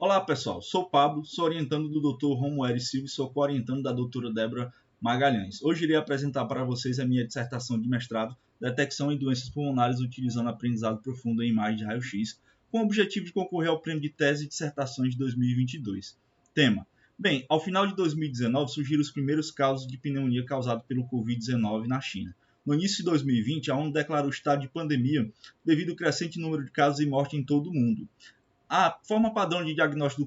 Olá pessoal, sou o Pablo, sou orientando do Dr. Romuald Silva e sou co-orientando da doutora Débora Magalhães. Hoje irei apresentar para vocês a minha dissertação de mestrado, Detecção em Doenças Pulmonares utilizando Aprendizado Profundo em Imagem de Raio-X, com o objetivo de concorrer ao Prêmio de Tese e Dissertações de 2022. Tema: bem, ao final de 2019 surgiram os primeiros casos de pneumonia causado pelo Covid-19 na China. No início de 2020, a ONU declarou estado de pandemia devido ao crescente número de casos e mortes em todo o mundo. A forma padrão de diagnóstico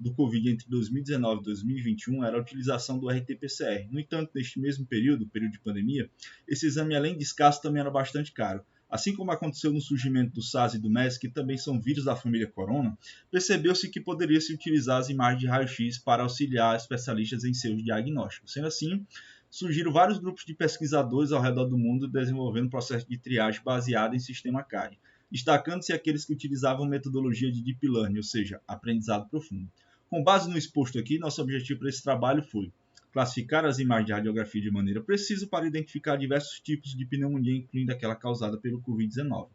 do COVID entre 2019 e 2021 era a utilização do RT-PCR. No entanto, neste mesmo período de pandemia, esse exame, além de escasso, também era bastante caro. Assim como aconteceu no surgimento do SARS e do MERS, que também são vírus da família Corona, percebeu-se que poderia se utilizar as imagens de raio-x para auxiliar especialistas em seus diagnósticos. Sendo assim, surgiram vários grupos de pesquisadores ao redor do mundo desenvolvendo um processo de triagem baseado em sistema CARI, destacando-se aqueles que utilizavam metodologia de Deep Learning, ou seja, aprendizado profundo. Com base no exposto aqui, nosso objetivo para esse trabalho foi classificar as imagens de radiografia de maneira precisa para identificar diversos tipos de pneumonia, incluindo aquela causada pelo Covid-19.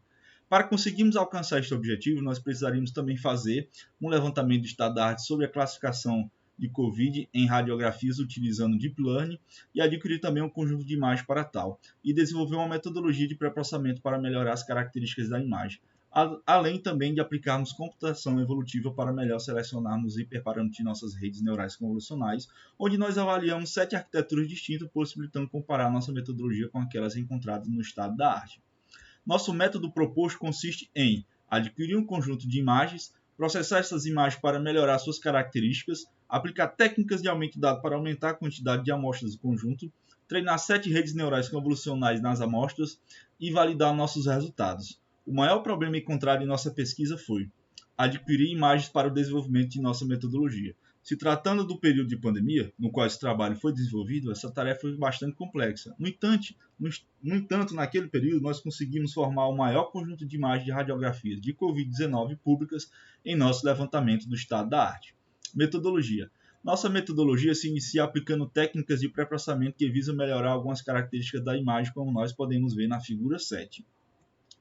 Para conseguirmos alcançar este objetivo, nós precisaríamos também fazer um levantamento de estado da arte sobre a classificação de COVID em radiografias utilizando Deep Learning e adquirir também um conjunto de imagens para tal, e desenvolver uma metodologia de pré-processamento para melhorar as características da imagem, além também de aplicarmos computação evolutiva para melhor selecionarmos os hiperparâmetros de nossas redes neurais convolucionais, onde nós avaliamos 7 arquiteturas distintas, possibilitando comparar nossa metodologia com aquelas encontradas no estado da arte. Nosso método proposto consiste em adquirir um conjunto de imagens, processar essas imagens para melhorar suas características, aplicar técnicas de aumento de dados para aumentar a quantidade de amostras do conjunto, treinar 7 redes neurais convolucionais nas amostras e validar nossos resultados. O maior problema encontrado em nossa pesquisa foi adquirir imagens para o desenvolvimento de nossa metodologia. Se tratando do período de pandemia, no qual esse trabalho foi desenvolvido, essa tarefa foi bastante complexa. No entanto, naquele período, nós conseguimos formar o maior conjunto de imagens de radiografias de Covid-19 públicas em nosso levantamento do estado da arte. Metodologia. Nossa metodologia se inicia aplicando técnicas de pré-processamento que visam melhorar algumas características da imagem, como nós podemos ver na figura 7.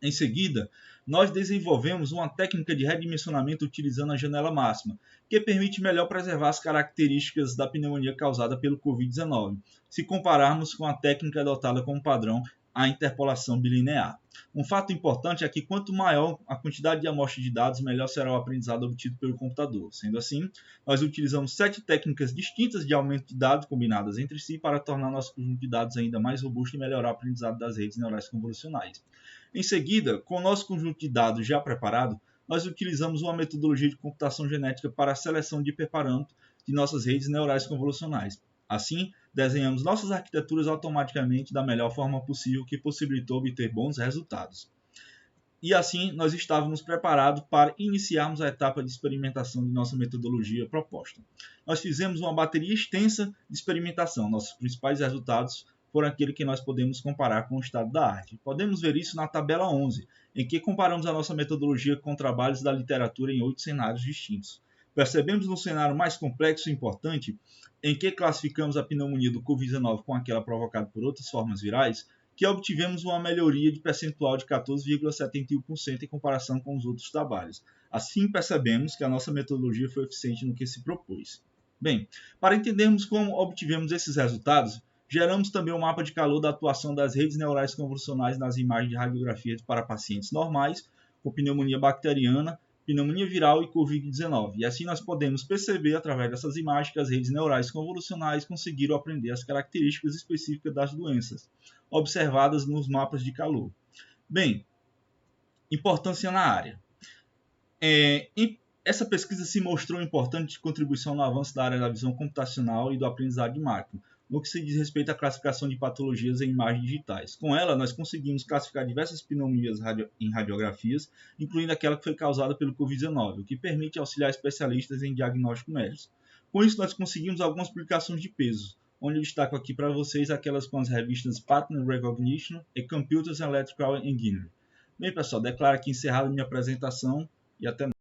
Em seguida, nós desenvolvemos uma técnica de redimensionamento utilizando a janela máxima, que permite melhor preservar as características da pneumonia causada pelo Covid-19, se compararmos com a técnica adotada como padrão, a interpolação bilinear. Um fato importante é que quanto maior a quantidade de amostras de dados, melhor será o aprendizado obtido pelo computador. Sendo assim, nós utilizamos 7 técnicas distintas de aumento de dados combinadas entre si para tornar nosso conjunto de dados ainda mais robusto e melhorar o aprendizado das redes neurais convolucionais. Em seguida, com o nosso conjunto de dados já preparado, nós utilizamos uma metodologia de computação genética para a seleção de hiperparâmetros de nossas redes neurais convolucionais. Assim, desenhamos nossas arquiteturas automaticamente da melhor forma possível, que possibilitou obter bons resultados. E assim, nós estávamos preparados para iniciarmos a etapa de experimentação de nossa metodologia proposta. Nós fizemos uma bateria extensa de experimentação. Nossos principais resultados foram aqueles que nós podemos comparar com o estado da arte. Podemos ver isso na tabela 11, em que comparamos a nossa metodologia com trabalhos da literatura em 8 cenários distintos. Percebemos no cenário mais complexo e importante, em que classificamos a pneumonia do Covid-19 com aquela provocada por outras formas virais, que obtivemos uma melhoria de percentual de 14,71% em comparação com os outros trabalhos. Assim, percebemos que a nossa metodologia foi eficiente no que se propôs. Bem, para entendermos como obtivemos esses resultados, geramos também um mapa de calor da atuação das redes neurais convolucionais nas imagens de radiografia para pacientes normais, com pneumonia bacteriana, pneumonia viral e Covid-19. E assim nós podemos perceber, através dessas imagens, que as redes neurais convolucionais conseguiram aprender as características específicas das doenças, observadas nos mapas de calor. Bem, importância na área. Essa pesquisa se mostrou importante contribuição no avanço da área da visão computacional e do aprendizado de máquina, no que se diz respeito à classificação de patologias em imagens digitais. Com ela, nós conseguimos classificar diversas pneumonias em radiografias, incluindo aquela que foi causada pelo Covid-19, o que permite auxiliar especialistas em diagnóstico médico. Com isso, nós conseguimos algumas publicações de peso, onde eu destaco aqui para vocês aquelas com as revistas Pattern Recognition e Computers Electrical Engineering. Bem, pessoal, declaro aqui encerrada a minha apresentação e até mais.